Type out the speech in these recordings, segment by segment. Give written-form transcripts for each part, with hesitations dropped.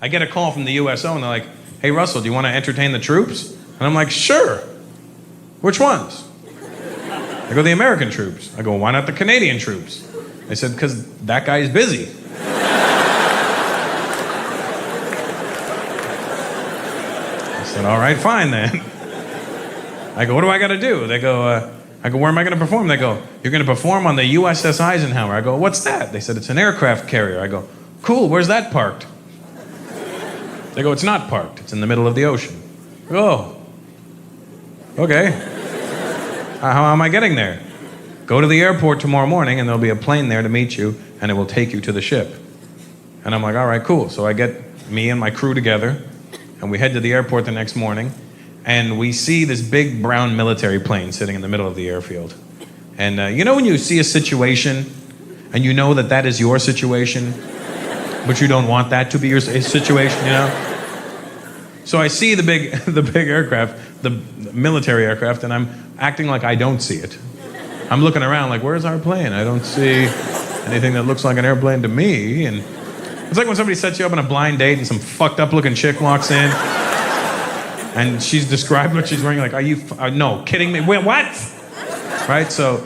I get a call from the USO and they're like, hey Russell, do you want to entertain the troops? And I'm like, sure. Which ones? I go, the American troops. I go, why not the Canadian troops? They said, because that guy's busy. I said, all right, fine then. I go, what do I got to do? They go, I go, where am I going to perform? They go, you're going to perform on the USS Eisenhower. I go, what's that? They said, it's an aircraft carrier. I go, cool, where's that parked? They go, it's not parked. It's in the middle of the ocean. I go, oh, okay. How am I getting there? Go to the airport tomorrow morning and there'll be a plane there to meet you and it will take you to the ship. And I'm like, all right, cool. So I get me and my crew together and we head to the airport the next morning and we see this big brown military plane sitting in the middle of the airfield. And you know when you see a situation and you know that that is your situation, but you don't want that to be your situation, you know? So I see the big aircraft, the military aircraft, and I'm acting like I don't see it. I'm looking around like, where's our plane? I don't see anything that looks like an airplane to me. And it's like when somebody sets you up on a blind date and some fucked up looking chick walks in and she's described what she's wearing, like, are you, no, kidding me? Wait, what? Right, so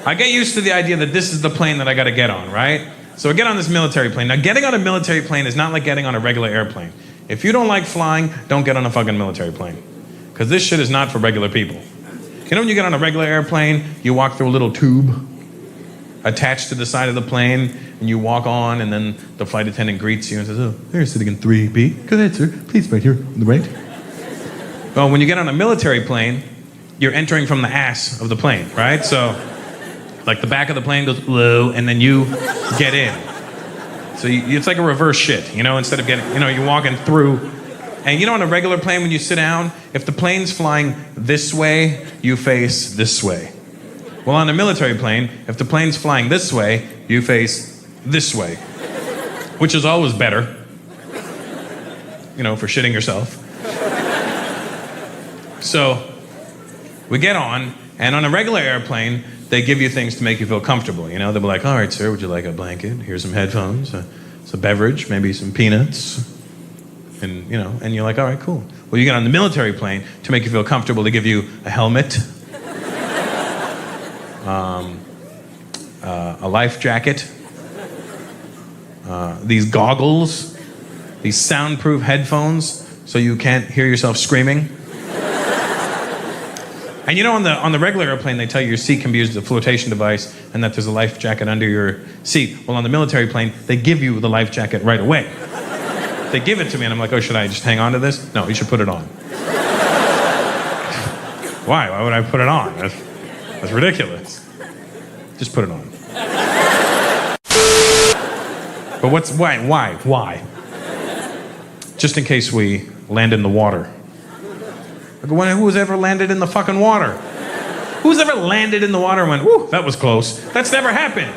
I get used to the idea that this is the plane that I gotta get on, right? So I get on this military plane. Now, getting on a military plane is not like getting on a regular airplane. If you don't like flying, don't get on a fucking military plane. Because this shit is not for regular people. You know when you get on a regular airplane, you walk through a little tube attached to the side of the plane, and you walk on, and then the flight attendant greets you and says, oh, they're sitting in 3B. Go ahead, sir. Please, right here on the right. Well, when you get on a military plane, you're entering from the ass of the plane, right? So, like the back of the plane goes low, and then you get in. So it's like a reverse shit, you know, instead of getting, you know, you're walking through. And you know, on a regular plane, when you sit down, if the plane's flying this way, you face this way. Well, on a military plane, if the plane's flying this way, you face this way. Which is always better, you know, for shitting yourself. So, we get on, and on a regular airplane, they give you things to make you feel comfortable, you know? They'll be like, all right, sir, would you like a blanket? Here's some headphones, some beverage, maybe some peanuts. And, you know, and you're like, all right, cool. Well, you get on the military plane to make you feel comfortable. They give you a helmet, a life jacket, these goggles, these soundproof headphones so you can't hear yourself screaming. And you know, on the regular airplane, they tell you your seat can be used as a flotation device and that there's a life jacket under your seat. Well, on the military plane, they give you the life jacket right away. They give it to me, and I'm like, oh, should I just hang on to this? No, you should put it on. Why? Why would I put it on? That's ridiculous. Just put it on. But why? Just in case we land in the water. Who's ever landed in the fucking water? Who's ever landed in the water and went, whew, that was close? That's never happened.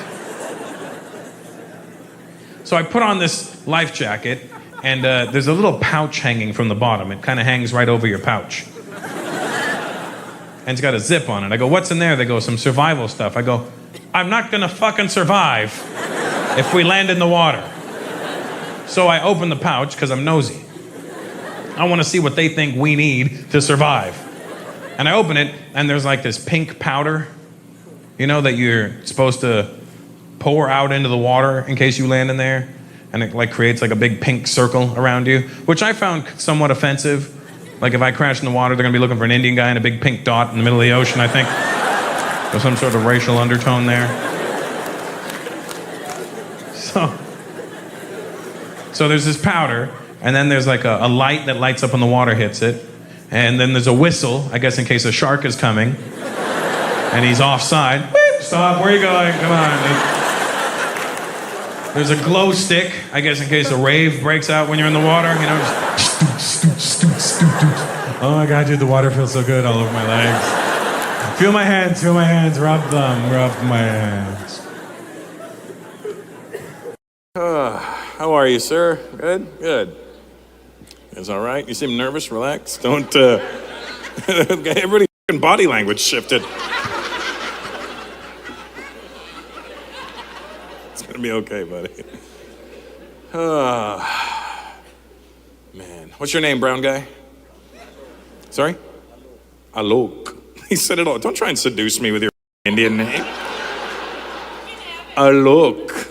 So I put on this life jacket, and there's a little pouch hanging from the bottom. It kind of hangs right over your pouch. And it's got a zip on it. I go, what's in there? They go, some survival stuff. I go, I'm not gonna fucking survive if we land in the water. So I open the pouch, because I'm nosy. I want to see what they think we need to survive. And I open it, and there's like this pink powder, you know, that you're supposed to pour out into the water in case you land in there. And it like creates like a big pink circle around you, which I found somewhat offensive. Like if I crash in the water, they're gonna be looking for an Indian guy in a big pink dot in the middle of the ocean, I think. There's some sort of racial undertone there. So there's this powder, and then there's like a light that lights up when the water hits it. And then there's a whistle, I guess in case a shark is coming. And he's offside. Beep, stop, where are you going? Come on. There's a glow stick, I guess in case a rave breaks out when you're in the water. You know, just... Oh my God, dude, the water feels so good all over my legs. Feel my hands, rub them, rub my hands. How are you, sir? Good? Good. It's all right? You seem nervous, relax. Don't, everybody's body language shifted. It's gonna be okay, buddy. Man, what's your name, brown guy? Sorry? Alok. He said it all. Don't try and seduce me with your Indian name. Alok.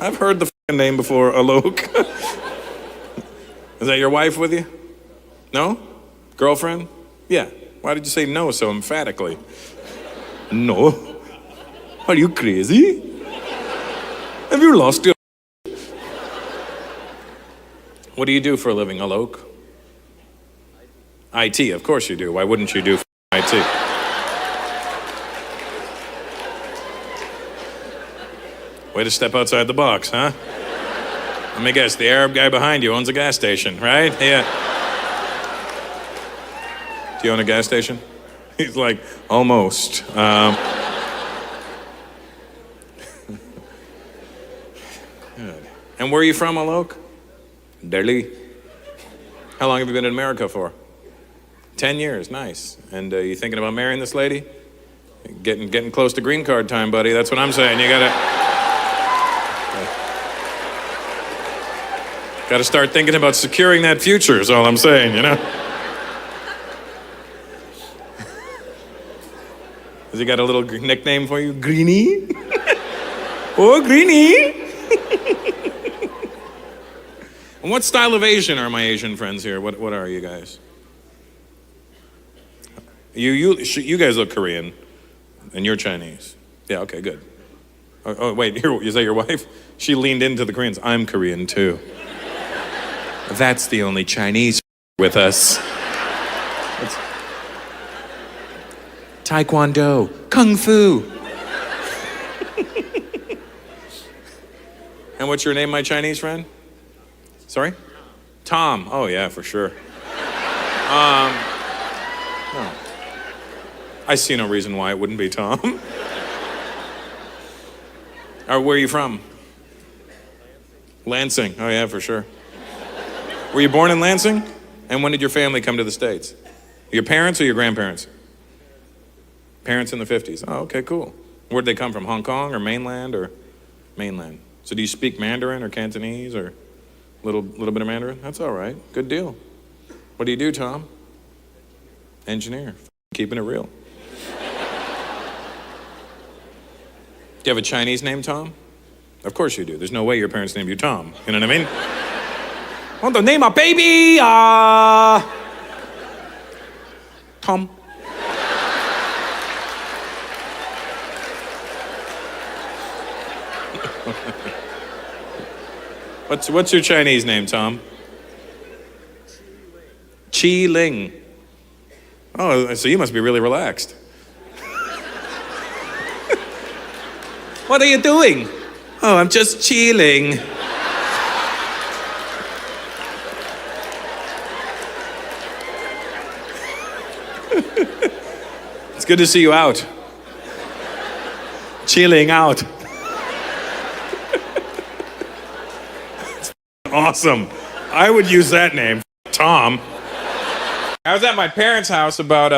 I've heard the name before, Alok. Is that your wife with you? No? Girlfriend? Yeah. Why did you say no so emphatically? No. Are you crazy? Have you lost your... What do you do for a living, Alok? IT, of course you do. Why wouldn't you do IT? Way to step outside the box, huh? Let me guess, the Arab guy behind you owns a gas station, right? Yeah. Do you own a gas station? He's like, almost. Good. And where are you from, Alok? Delhi. How long have you been in America for? 10 years, nice. And you thinking about marrying this lady? Getting close to green card time, buddy. That's what I'm saying. You gotta start thinking about securing that future is all I'm saying, you know? Has he got a little nickname for you? Greenie? Oh, Greenie! And what style of Asian are my Asian friends here? What are you guys? You guys look Korean, and you're Chinese. Yeah, okay, good. Oh wait, is that your wife? She leaned into the Koreans. I'm Korean too. That's the only Chinese with us. It's Taekwondo, Kung Fu. And what's your name, my Chinese friend? Sorry? Tom. Oh yeah, for sure. No. I see no reason why it wouldn't be Tom. Where are you from? Lansing. Oh yeah, for sure. Were you born in Lansing? And when did your family come to the States? Your parents or your grandparents? Parents in the 50s. Oh, okay, cool. Where'd they come from? Hong Kong or mainland or mainland? So do you speak Mandarin or Cantonese or a little bit of Mandarin? That's all right. Good deal. What do you do, Tom? Engineer. Keeping it real. Do you have a Chinese name, Tom? Of course you do. There's no way your parents named you Tom. You know what I mean? I want to name a baby, Tom. What's your Chinese name, Tom? Chi Ling. Oh, so you must be really relaxed. What are you doing? Oh, I'm just chilling. It's good to see you out. Chilling out. It's awesome. I would use that name, Tom. I was at my parents' house about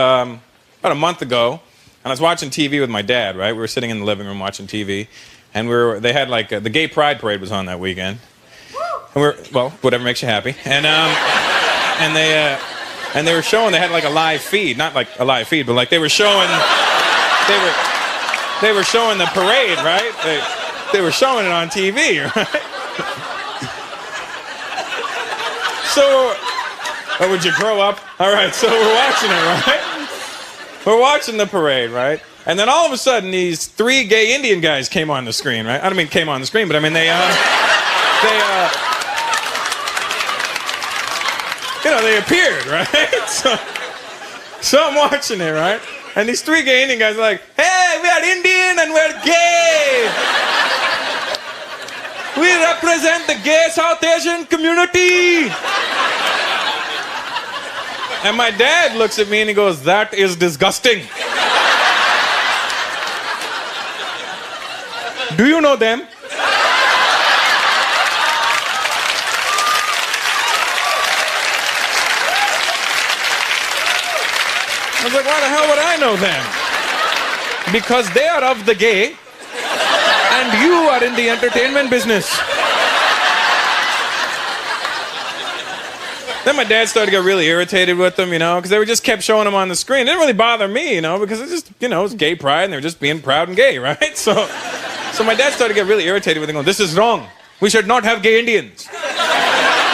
a month ago, and I was watching TV with my dad, right? We were sitting in the living room watching TV, and they had like the Gay Pride Parade was on that weekend. And well, whatever makes you happy. And they were showing, they had like a live feed, not like a live feed, but like they were showing the parade, right? They were showing it on TV, right? So, would you grow up? All right, so we're watching it, right? We're watching the parade, right? And then all of a sudden, these 3 gay Indian guys came on the screen, right? I don't mean came on the screen, but I mean they appeared, right? So I'm watching it, right? And these 3 gay Indian guys are like, hey, we are Indian and we're gay. We represent the gay South Asian community. And my dad looks at me and he goes, that is disgusting. Do you know them? I was like, why the hell would I know them? Because they are of the gay, and you are in the entertainment business. Then my dad started to get really irritated with them, because they just kept showing them on the screen. It didn't really bother me, because it's just, it's gay pride, and they're just being proud and gay, right? So my dad started to get really irritated with them, going, this is wrong. We should not have gay Indians.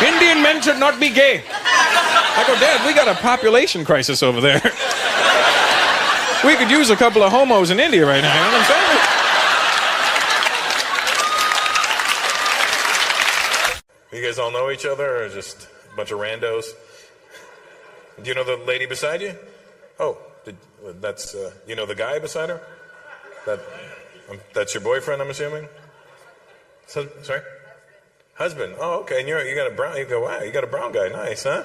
Indian men should not be gay. I go, Dad, we got a population crisis over there. We could use a couple of homos in India right now, you know what I'm saying? You guys all know each other, or just a bunch of randos? Do you know the lady beside you? Oh, that's, you know the guy beside her? That's your boyfriend, I'm assuming? Sorry? Husband. Oh, okay, and you got a brown, you go, wow, you got a brown guy, nice, huh?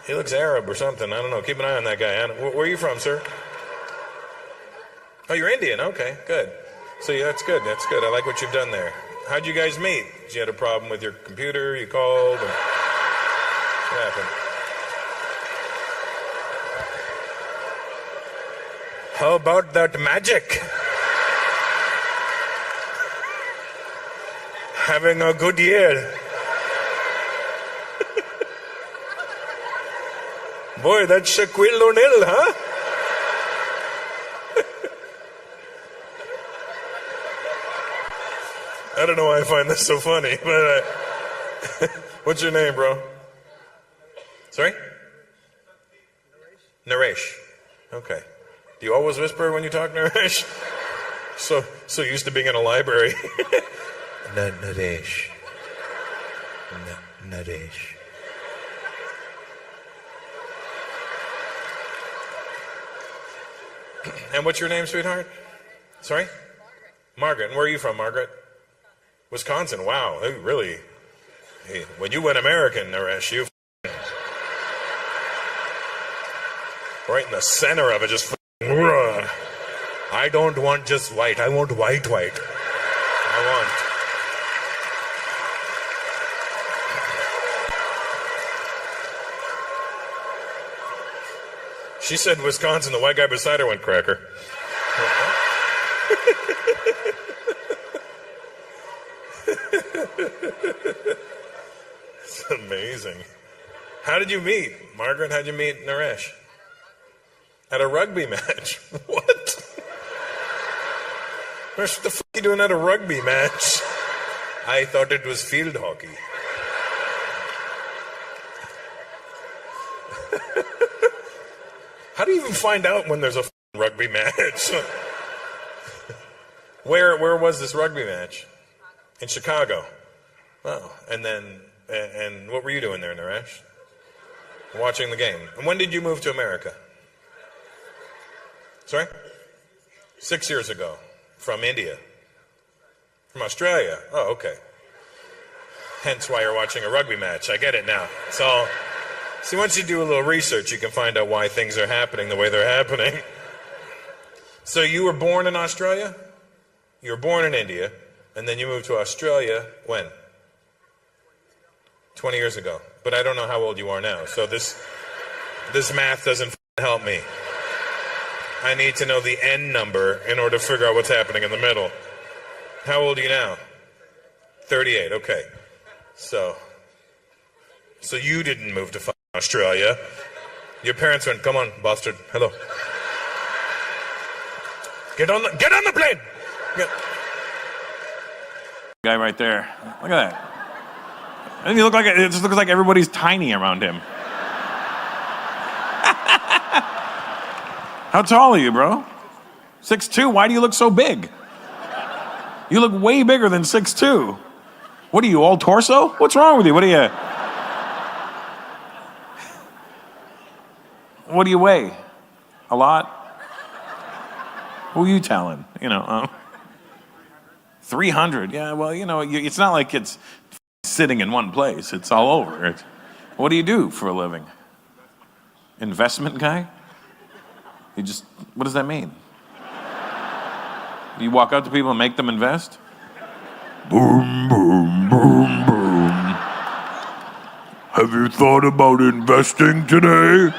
He looks Arab or something, I don't know, keep an eye on that guy. Where are you from, sir? Oh, you're Indian, okay, good. So yeah, that's good, I like what you've done there. How'd you guys meet? You had a problem with your computer, you called, and what happened? How about that magic? Having a good year. Boy, that's Shaquille O'Neal, huh? I don't know why I find this so funny, but what's your name, bro? Sorry? Naresh. Okay. Do you always whisper when you talk, Naresh? So used to being in a library. Naresh. Naresh. And what's your name, sweetheart? Sorry? Margaret. And where are you from, Margaret? Wisconsin. Wow. They really. Hey, when you went American, Naresh, you right in the center of it, just I don't want just white. I want white. I want. She said Wisconsin, the white guy beside her went cracker. It's amazing. How did you meet? Margaret, how'd you meet Naresh? At a rugby match. What? What the f*** are you doing at a rugby match? I thought it was field hockey. How do you even find out when there's a rugby match? Where was this rugby match? In Chicago. Oh, and what were you doing there, Naresh? Watching the game. And when did you move to America? Sorry? 6 years ago. From India. From Australia. Oh, okay. Hence why you're watching a rugby match. I get it now. So, see, once you do a little research, you can find out why things are happening the way they're happening. So you were born in Australia? You were born in India, and then you moved to Australia when? 20 years ago. But I don't know how old you are now, so this math doesn't help me. I need to know the N number in order to figure out what's happening in the middle. How old are you now? 38, okay. So you didn't move to Australia. Your parents went, come on, bastard, hello. Get on the plane! Guy right there, look at that. Doesn't he look like, it just looks like everybody's tiny around him. How tall are you, bro? 6'2", why do you look so big? You look way bigger than 6'2". What are you, all torso? What's wrong with you? What do you weigh? A lot? Who are you telling? 300. Yeah, well, it's not like it's sitting in one place. It's all over. What do you do for a living? Investment guy? What does that mean? You walk up to people and make them invest? Boom, boom, boom, boom. Have you thought about investing today?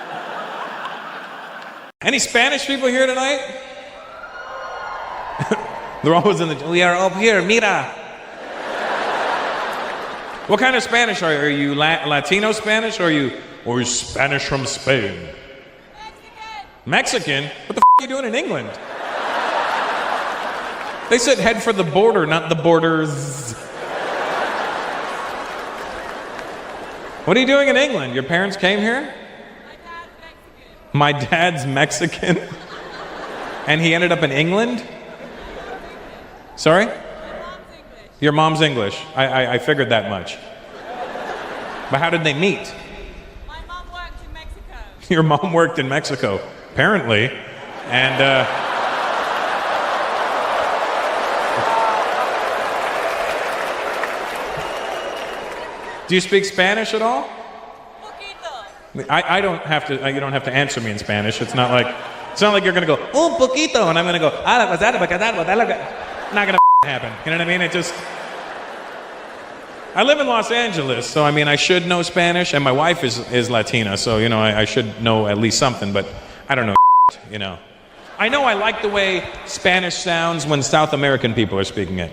Any Spanish people here tonight? They're always in the, we are up here, mira. What kind of Spanish are you? Are you Latino Spanish or are you Spanish from Spain? Mexican? What the are you doing in England? They said head for the border, not the borders. What are you doing in England? Your parents came here? My dad's Mexican. And he ended up in England? Sorry? Your mom's English. I figured that much. But how did they meet? My mom worked in Mexico. Your mom worked in Mexico, apparently. And do you speak Spanish at all? I don't have to. You don't have to answer me in Spanish. It's not like you're gonna go un poquito, and I'm gonna go. Not gonna happen. You know what I mean? It just. I live in Los Angeles, so I mean I should know Spanish, and my wife is Latina, so you know I should know at least something. But I don't know. You know. I know I like the way Spanish sounds when South American people are speaking it.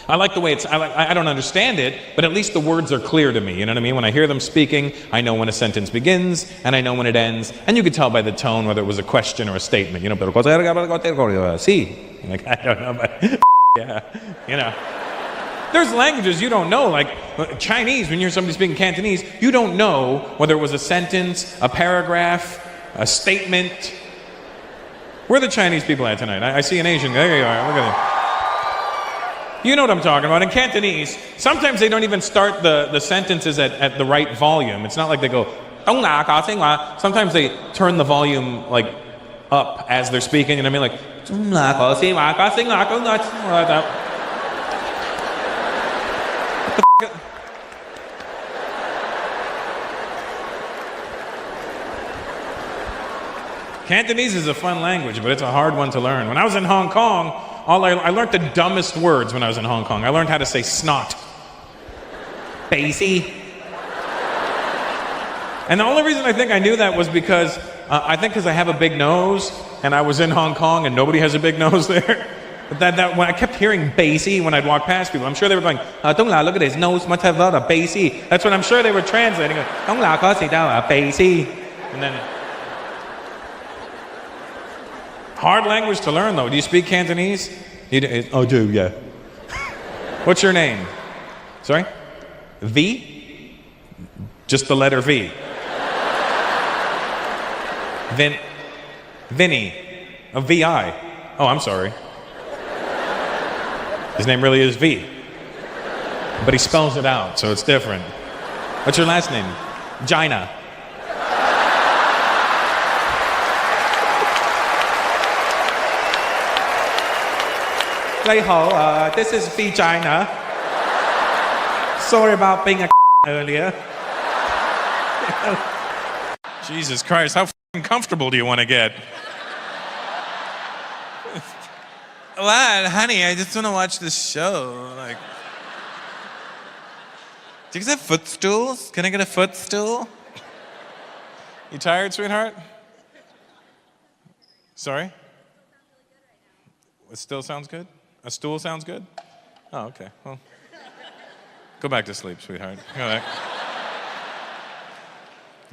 I like the way it's, I don't understand it, but at least the words are clear to me, you know what I mean? When I hear them speaking, I know when a sentence begins, and I know when it ends, and you could tell by the tone whether it was a question or a statement, you know, sí. Like, I don't know, but yeah, you know. There's languages you don't know, like Chinese, when you hear somebody speaking Cantonese, you don't know whether it was a sentence, a paragraph, a statement. Where are the Chinese people at tonight? I see an Asian, there you are, look at them. You know what I'm talking about. In Cantonese, sometimes they don't even start the sentences at the right volume. It's not like they go, sometimes they turn the volume like up as they're speaking, you know what I mean? Like, Cantonese is a fun language, but it's a hard one to learn. When I was in Hong Kong, I learned the dumbest words when I was in Hong Kong. I learned how to say snot. Basie. And the only reason I think I knew that was because, I have a big nose, and I was in Hong Kong, and nobody has a big nose there. But when I kept hearing basie when I'd walk past people, I'm sure they were going, Dong La, look at his nose, must have a lot of basie. That's what I'm sure they were translating. Dong La, basie. And then... Hard language to learn, though. Do you speak Cantonese? Oh, do, yeah. What's your name? Sorry? V? Just the letter V. Vinny. A V-I. Oh, I'm sorry. His name really is V. But he spells it out, so it's different. What's your last name? Gina. This is vagina. Sorry about being a earlier. Jesus Christ, how comfortable do you want to get? Well, honey, I just want to watch the show. Like, do you guys have footstools? Can I get a footstool? You tired, sweetheart? Sorry? It still sounds good? A stool sounds good? Oh, okay. Well, go back to sleep, sweetheart. Go back.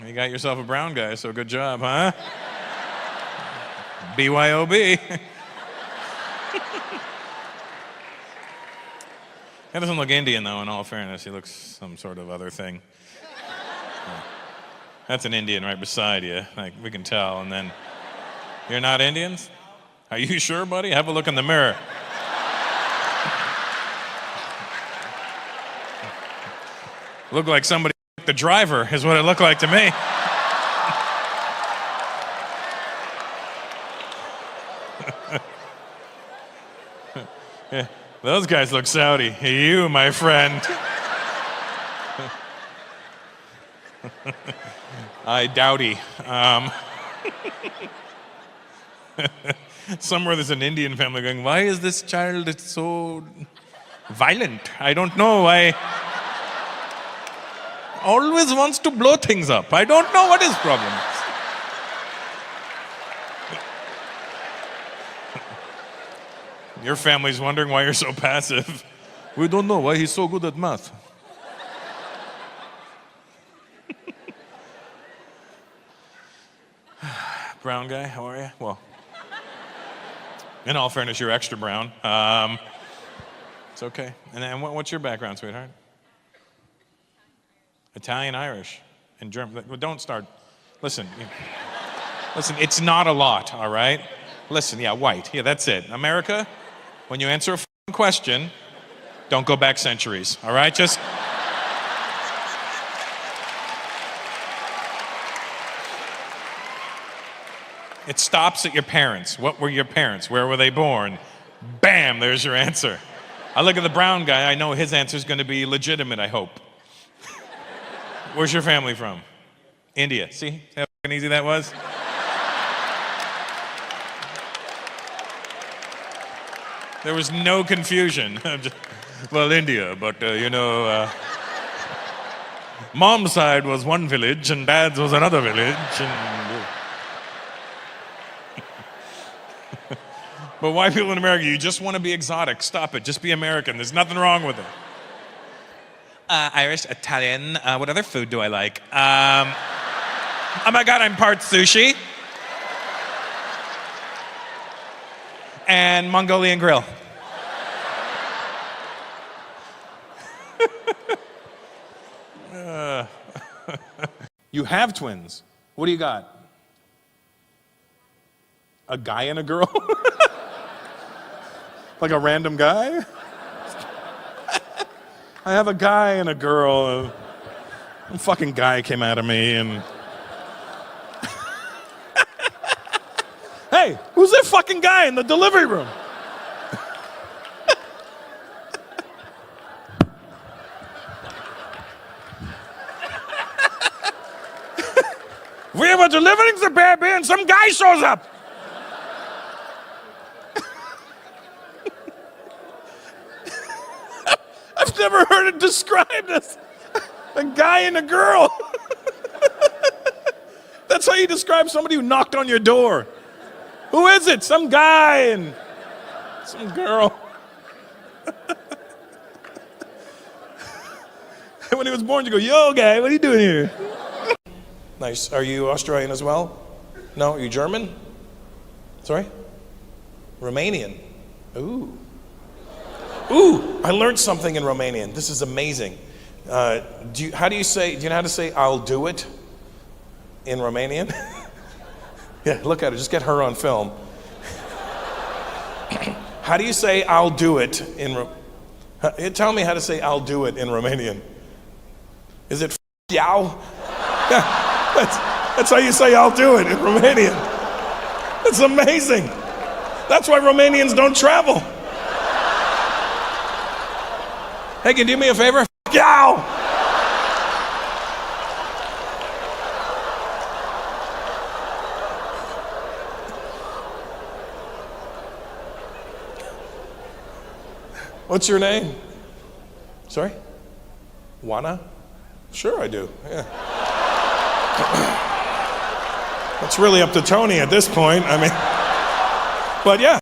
You got yourself a brown guy, so good job, huh? BYOB. He doesn't look Indian, though, in all fairness. He looks some sort of other thing. That's an Indian right beside you. Like, we can tell. And then, you're not Indians? Are you sure, buddy? Have a look in the mirror. Looked like somebody the driver is what it looked like to me. Yeah, those guys look Saudi. You, my friend. I doubty. Somewhere there's an Indian family going, why is this child so violent? I don't know why. Always wants to blow things up. I don't know what his problem is. Your family's wondering why you're so passive. We don't know why he's so good at math. Brown guy, how are you? Well, in all fairness, you're extra brown. It's okay. And then what's your background, sweetheart? Italian, Irish, and German. Well, don't start. Listen, listen, it's not a lot, all right? Listen, yeah, white. Yeah, that's it. America, when you answer a question, don't go back centuries, all right? Just... It stops at your parents. What were your parents? Where were they born? Bam, there's your answer. I look at the brown guy, I know his answer is going to be legitimate, I hope. Where's your family from? India. See how easy that was? There was no confusion. Well, India, but mom's side was one village and dad's was another village. But white people in America, you just want to be exotic. Stop it. Just be American. There's nothing wrong with it. Irish, Italian. What other food do I like? Oh my God, I'm part sushi. And Mongolian grill. You have twins. What do you got? A guy and a girl? Like a random guy? I have a guy and a girl. A fucking guy came out of me and... Hey, who's that fucking guy in the delivery room? We were delivering the baby and some guy shows up. I've never heard it described as a guy and a girl. That's how you describe somebody who knocked on your door. Who is it? Some guy and some girl. When he was born, you go, yo, guy, what are you doing here? Nice. Are you Australian as well? No? Are you German? Sorry? Romanian. Ooh. Ooh, I learned something in Romanian. This is amazing. Do you know how to say I'll do it in Romanian? Yeah, look at her, just get her on film. How do you say I'll do it in tell me how to say I'll do it in Romanian. Is it yow? Yeah, that's how you say I'll do it in Romanian. It's amazing. That's why Romanians don't travel. Hey, can you do me a favor? Yow! What's your name? Sorry? Juana? Sure I do, yeah. It's really up to Tony at this point, I mean. But yeah.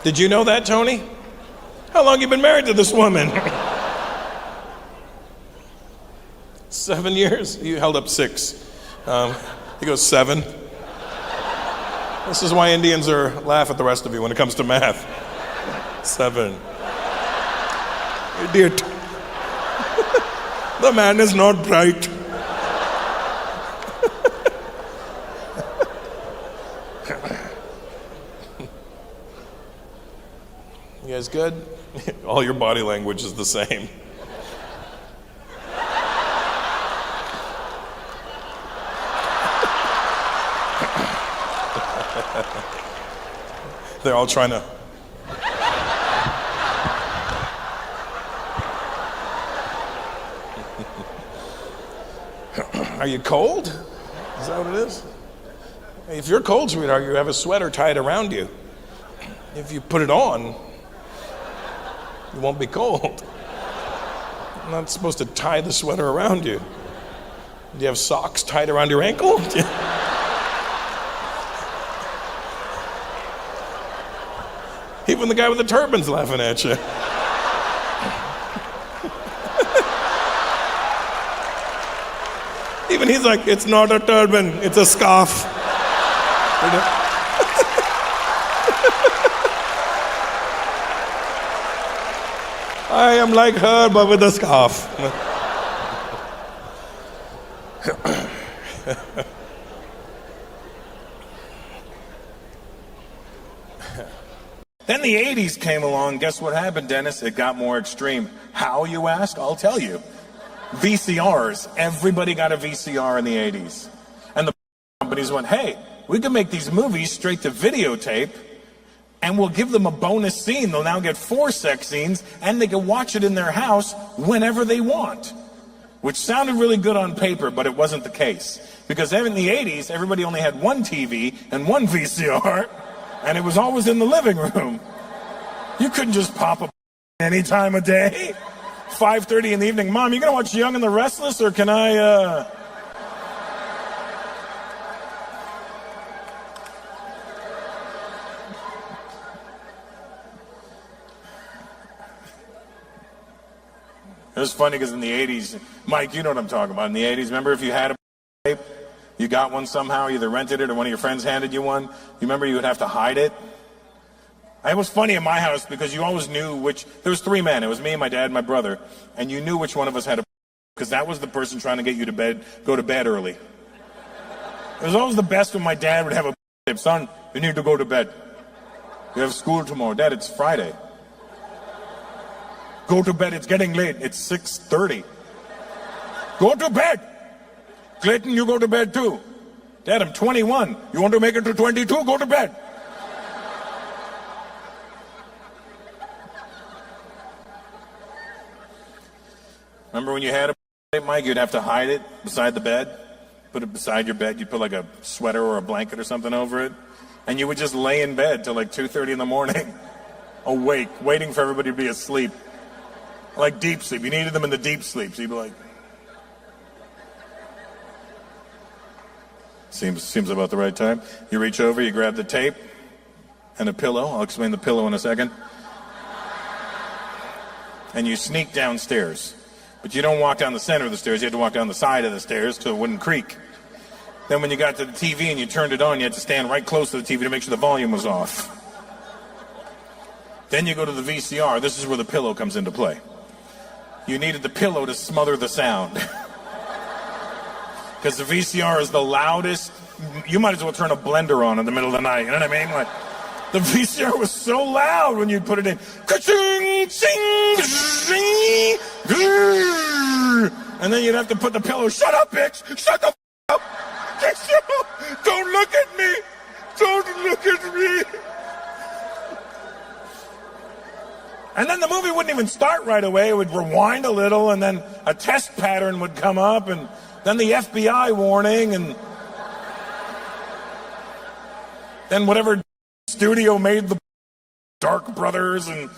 Did you know that, Tony? How long you been married to this woman? 7 years? You held up 6. He goes 7. This is why Indians laugh at the rest of you when it comes to math. 7. Idiot. The man is not bright. You guys good? All your body language is the same. They're all trying to... Are you cold? Is that what it is? If you're cold, sweetheart, you have a sweater tied around you. If you put it on, you won't be cold. I'm not supposed to tie the sweater around you. Do you have socks tied around your ankle? Even the guy with the turban's laughing at you. Even he's like, it's not a turban, it's a scarf. I am like her, but with a scarf. Then the 80s came along. Guess what happened, Dennis? It got more extreme. How, you ask? I'll tell you. VCRs. Everybody got a VCR in the 80s. And the companies went, hey, we can make these movies straight to videotape, and we'll give them a bonus scene. They'll now get 4 sex scenes, and they can watch it in their house whenever they want. Which sounded really good on paper, but it wasn't the case. Because in the 80s, everybody only had one TV and one VCR, and it was always in the living room. You couldn't just pop a any time of day. 5:30 in the evening. Mom, you gonna watch Young and the Restless, or can I, It was funny because in the 80s, Mike, you know what I'm talking about. In the 80s, remember if you had a tape, you got one somehow, either rented it or one of your friends handed you one, you remember you would have to hide it? It was funny in my house because you always knew which, there was 3 men, it was me, my dad, and my brother, and you knew which one of us had a because that was the person trying to get you to bed, go to bed early. It was always the best when my dad would have a tape. Son, you need to go to bed. You have school tomorrow. Dad, it's Friday. Go to bed, it's getting late. It's 6:30. Go to bed. Clayton, you go to bed too. Dad, I'm 21. You want to make it to 22? Go to bed. Remember when you had a tape, Mike, you'd have to hide it beside the bed? Put it beside your bed. You'd put like a sweater or a blanket or something over it. And you would just lay in bed till like 2:30 in the morning, awake, waiting for everybody to be asleep. Like deep sleep. You needed them in the deep sleep. So you'd be like, seems about the right time. You reach over, you grab the tape and a pillow. I'll explain the pillow in a second. And you sneak downstairs. But you don't walk down the center of the stairs. You had to walk down the side of the stairs so it wouldn't creak. Then when you got to the TV and you turned it on, you had to stand right close to the TV to make sure the volume was off. Then you go to the VCR. This is where the pillow comes into play. You needed the pillow to smother the sound. Because the VCR is the loudest. You might as well turn a blender on in the middle of the night. You know what I mean? Like, the VCR was so loud when you put it in. Ka-ching, ching, zing, grrr. And then you'd have to put the pillow. Shut up, bitch! Shut the f*** up! Don't look at me! Don't look at me! And then the movie wouldn't even start right away. It would rewind a little, and then a test pattern would come up, and then the FBI warning, and then whatever studio made the Dark Brothers, and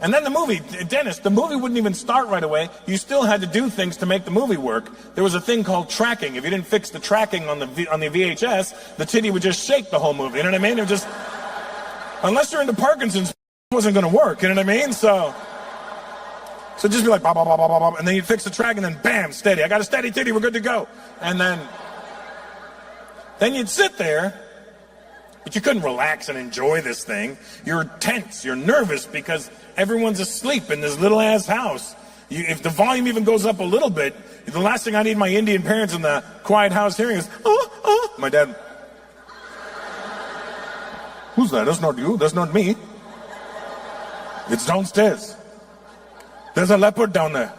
then the movie, Dennis, the movie wouldn't even start right away. You still had to do things to make the movie work. There was a thing called tracking. If you didn't fix the tracking on the VHS, the titty would just shake the whole movie. You know what I mean? It would just, unless you're into Parkinson's, it wasn't going to work. You know what I mean? So just be like, bop, bop, bop, bop, bop, and then you'd fix the track, and then bam, steady. I got a steady titty. We're good to go. And then you'd sit there. But you couldn't relax and enjoy this thing. You're tense, you're nervous because everyone's asleep in this little ass house. If the volume even goes up a little bit, the last thing I need my Indian parents in the quiet house hearing is, oh. My dad, who's that? That's not you, that's not me. It's downstairs. There's a leopard down there.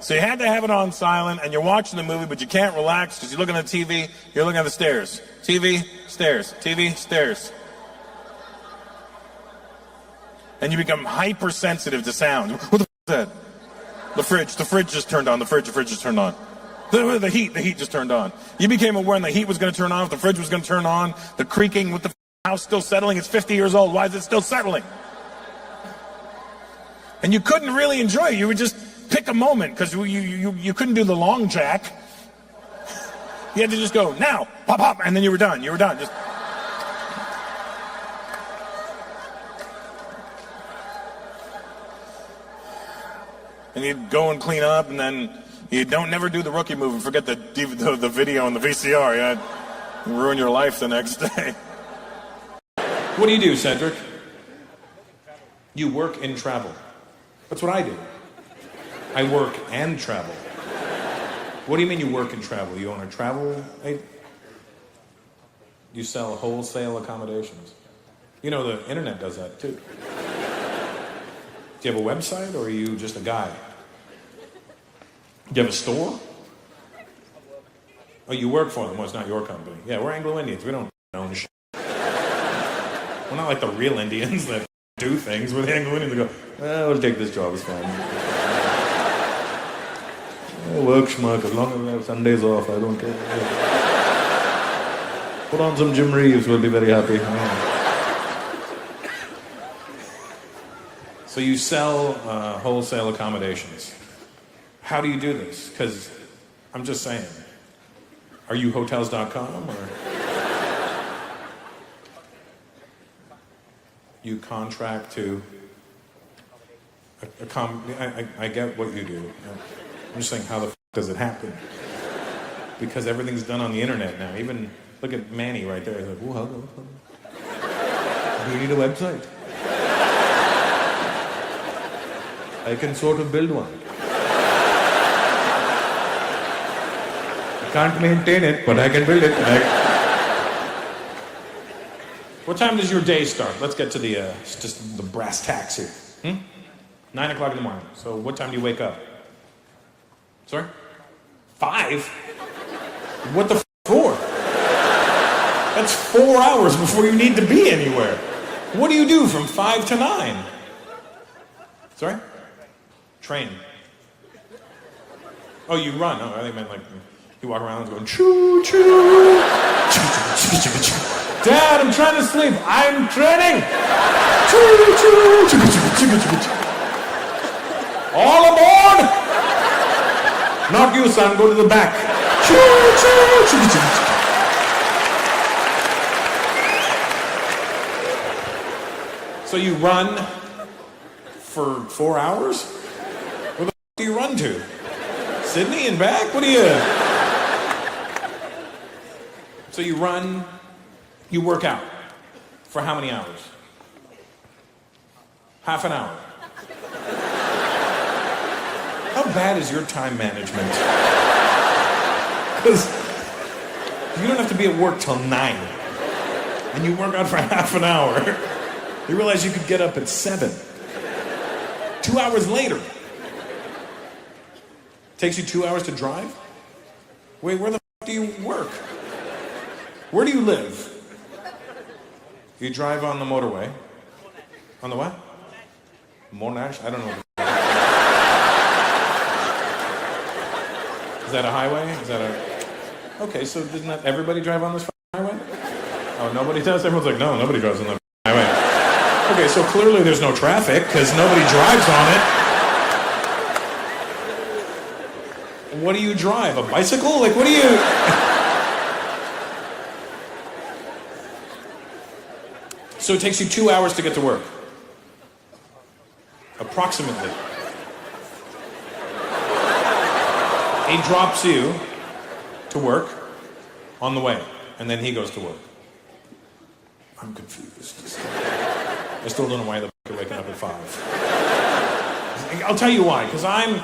So you had to have it on silent, and you're watching the movie, but you can't relax because you're looking at the TV, you're looking at the stairs. TV, stairs, TV, stairs. And you become hypersensitive to sound. What the f*** is that? The fridge just turned on, the fridge just turned on. The heat just turned on. You became aware when the heat was going to turn off, the fridge was going to turn on, the creaking with the house still settling. It's 50 years old. Why is it still settling? And you couldn't really enjoy it. You would just pick a moment, because you couldn't do the long jack. You had to just go, now, pop, pop, and then you were done. You were done. Just. And you'd go and clean up, and then you don't never do the rookie move and forget the video and the VCR. You ruin your life the next day. What do you do, Cedric? You work and travel. That's what I do. I work and travel. What do you mean you work and travel? You own a travel agency? You sell wholesale accommodations. You know, the internet does that too. Do you have a website, or are you just a guy? Do you have a store? Oh, you work for them. Well, it's not your company. Yeah, we're Anglo-Indians. We don't own shit. We're not like the real Indians that do things. We're the Anglo-Indians that go, we'll take this job, it's fine. Work schmuck, as long as I have Sundays off, I don't care. Put on some Jim Reeves, we'll be very happy. So you sell wholesale accommodations. How do you do this? Because I'm just saying, are you Hotels.com or you contract to I get what you do. I'm just saying, how the f does it happen? Because everything's done on the internet now. Even look at Manny right there. He's like, "Ooh, hello. Do you need a website? I can sort of build one. I can't maintain it, but I can build it." What time does your day start? Let's get to the just the brass tacks here. 9 o'clock in the morning. So what time do you wake up? Sorry? 5? What the f for? That's 4 hours before you need to be anywhere. What do you do from 5 to 9? Sorry? Train. Oh, you run. Oh, I think meant like you walk around going choo choo. Dad, I'm trying to sleep. I'm training. Choo choo. All aboard! Not you, son. Go to the back. So you run for 4 hours? Where the f do you run to? Sydney and back? What do you... So you run, you work out. For how many hours? Half an hour. How bad is your time management? Because you don't have to be at work till 9. And you work out for half an hour. You realize you could get up at 7. 2 hours later. Takes you 2 hours to drive? Wait, where the f do you work? Where do you live? You drive on the motorway. On the what? Monash? I don't know. Is that a highway? Is that a... Okay, so doesn't that everybody drive on this highway? Oh, nobody does? Everyone's like, no, nobody drives on the highway. Okay, so clearly there's no traffic because nobody drives on it. What do you drive? A bicycle? Like, what do you... So it takes you 2 hours to get to work. Approximately. He drops you to work on the way, and then he goes to work. I'm confused. I still don't know why the f you're waking up at 5. I'll tell you why, because I'm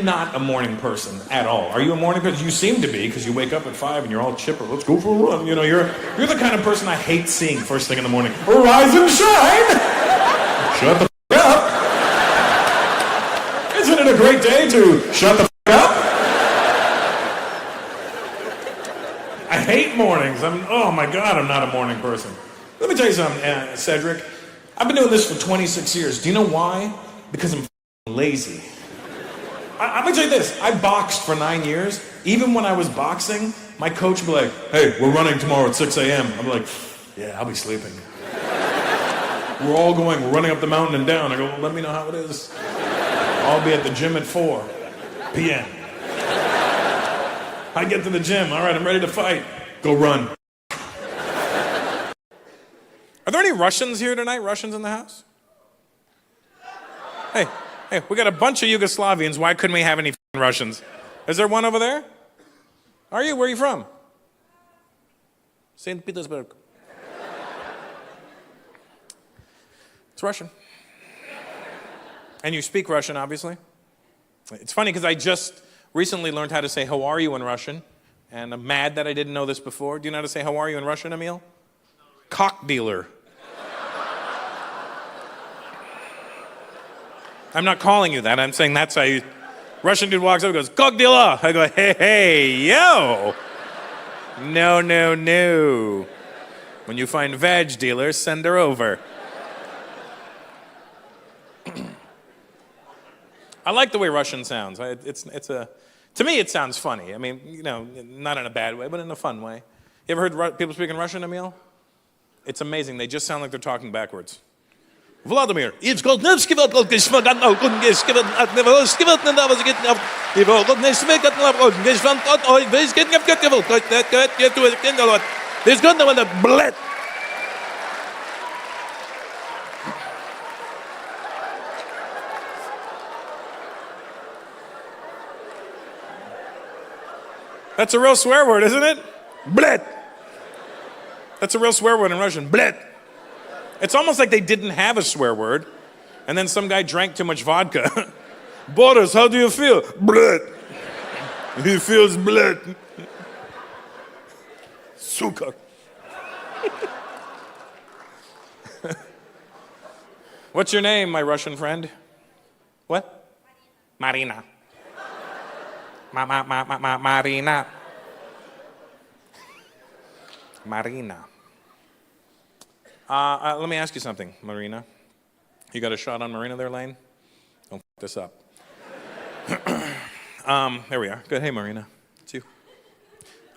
not a morning person at all. Are you a morning person? You seem to be, because you wake up at 5 and you're all chipper. Let's go for a run. You know, you're the kind of person I hate seeing first thing in the morning. Rise and shine! Shut the f up! Isn't it a great day to shut the f up? I hate mornings. Oh my God, I'm not a morning person. Let me tell you something, Cedric. I've been doing this for 26 years. Do you know why? Because I'm lazy. I'm gonna tell you this. I boxed for 9 years. Even when I was boxing, my coach would be like, "Hey, we're running tomorrow at 6 a.m." I'm like, "Yeah, I'll be sleeping." We're running up the mountain and down. I go, "Well, let me know how it is." I'll be at the gym at 4 p.m. I get to the gym. All right, I'm ready to fight. Go run. Are there any Russians here tonight? Russians in the house? Hey, we got a bunch of Yugoslavians. Why couldn't we have any f***ing Russians? Is there one over there? Are you? Where are you from? St. Petersburg. It's Russian. And you speak Russian, obviously. It's funny because I just recently learned how to say how are you in Russian, and I'm mad that I didn't know this before. Do you know how to say how are you in Russian, Emil? Cock dealer. I'm not calling you that. I'm saying that's how you... Russian dude walks up and goes, cock dealer. I go, hey, yo. No. When you find veg dealers, send her over. I like the way Russian sounds. To me, it sounds funny. I mean, you know, not in a bad way, but in a fun way. You ever heard people speaking Russian, Emil? It's amazing. They just sound like they're talking backwards. Vladimir. That's a real swear word, isn't it? Bled. That's a real swear word in Russian. Bled. It's almost like they didn't have a swear word, and then some guy drank too much vodka. Boris, how do you feel? Bled. He feels bled. Suka. What's your name, my Russian friend? What? Marina. Marina. Marina. Let me ask you something, Marina. You got a shot on Marina there, Lane? Don't f this up. There we are. Good. Hey, Marina. It's you.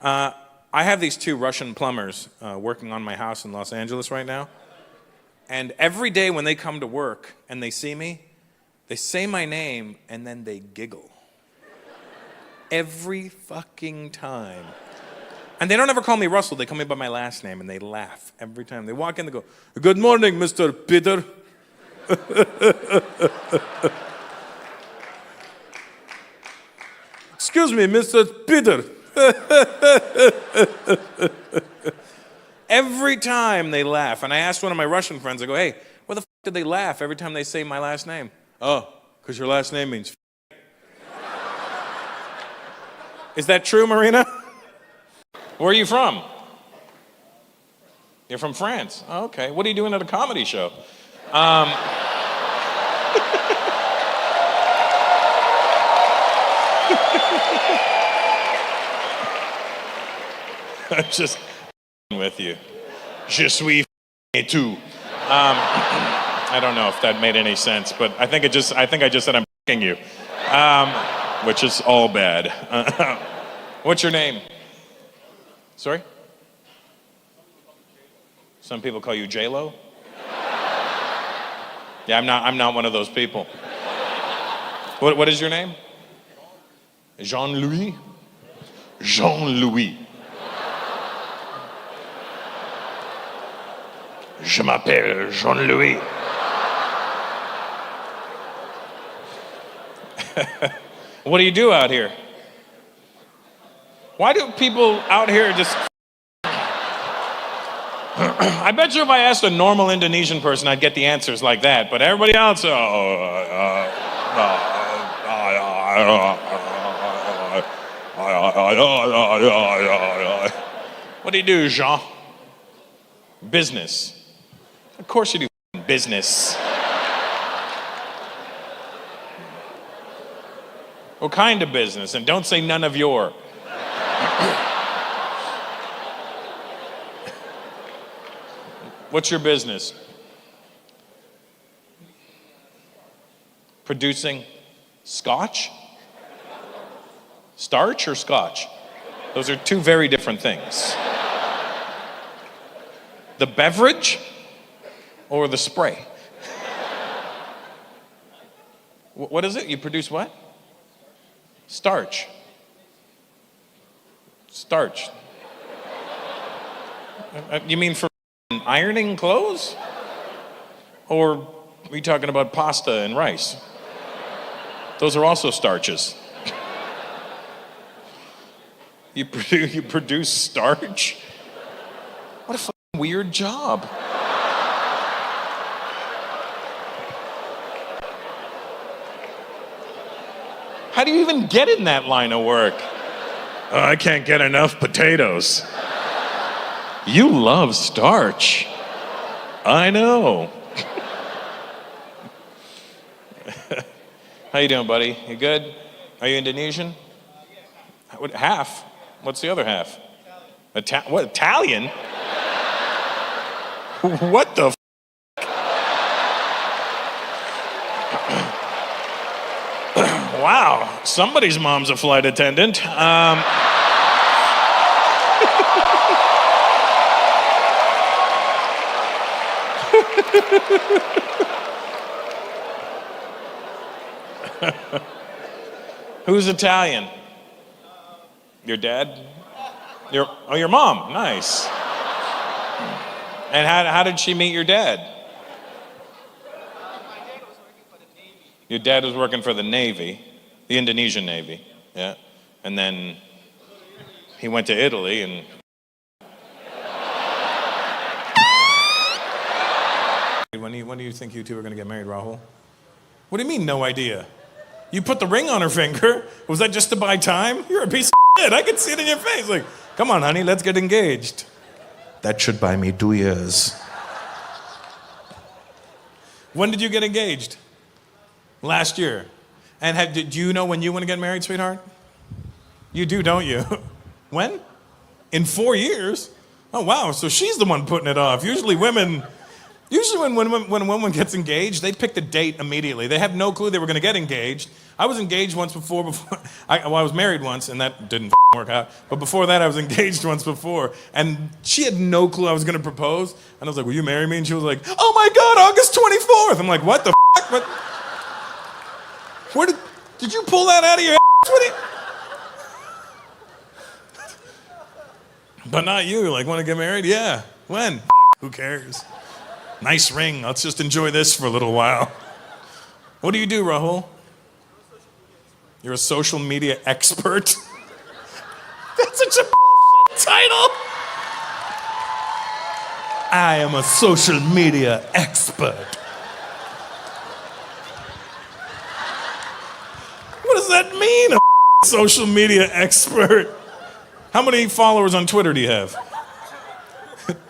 I have these two Russian plumbers working on my house in Los Angeles right now. And every day when they come to work and they see me, they say my name and then they giggle. Every fucking time. And they don't ever call me Russell, they call me by my last name and they laugh every time. They walk in, they go, good morning, Mr. Peter. Excuse me, Mr. Peter. Every time they laugh. And I asked one of my Russian friends, I go, hey, why the f*** did they laugh every time they say my last name? Oh, because your last name means f***. Is that true, Marina? Where are you from? You're from France. Oh, okay. What are you doing at a comedy show? I'm just with you. Je suis tout. I don't know if that made any sense, but I think I just said I'm you, which is all bad. What's your name? Sorry? Some people call you J-Lo? Yeah, I'm not one of those people. What is your name? Jean-Louis? Jean-Louis. Je m'appelle Jean-Louis. What do you do out here? Why do people out here just... I bet you if I asked a normal Indonesian person, I'd get the answers like that. But everybody else... What do you do, Jean? Business. Of course you do business. What kind of business? And don't say none of your. What's your business? Producing scotch? Starch or scotch? Those are two very different things. The beverage or the spray? What is it? You produce what? Starch. Starch. You mean for ironing clothes? Or are you talking about pasta and rice? Those are also starches. You produce starch? What a fucking weird job. How do you even get in that line of work? I can't get enough potatoes. You love starch. I know. How you doing, buddy? You good? Are you Indonesian? Half? What's the other half? What, Italian? What the Wow, somebody's mom's a flight attendant. Who's Italian? Your dad? Your mom. Nice. And how did she meet your dad? Your dad was working for the Navy, the Indonesian Navy, yeah. And then he went to Italy and... When do you think you two are gonna get married, Rahul? What do you mean, no idea? You put the ring on her finger. Was that just to buy time? You're a piece of shit. I can see it in your face. Like, come on, honey, let's get engaged. That should buy me 2 years. When did you get engaged? Last year. And do you know when you want to get married, sweetheart? You do, don't you? When? In 4 years? Oh, wow, so she's the one putting it off. Usually when a woman gets engaged, they pick the date immediately. They have no clue they were going to get engaged. I was engaged once before I was married once, and that didn't work out. But before that, I was engaged once before, and she had no clue I was going to propose. And I was like, will you marry me? And she was like, oh my God, August 24th. I'm like, what the What? Where did you pull that out of your ass? But not you. Like, want to get married? Yeah. When? Who cares? Nice ring. Let's just enjoy this for a little while. What do you do, Rahul? You're a social media expert? That's such a title. I am a social media expert. What does that mean, a social media expert? How many followers on Twitter do you have?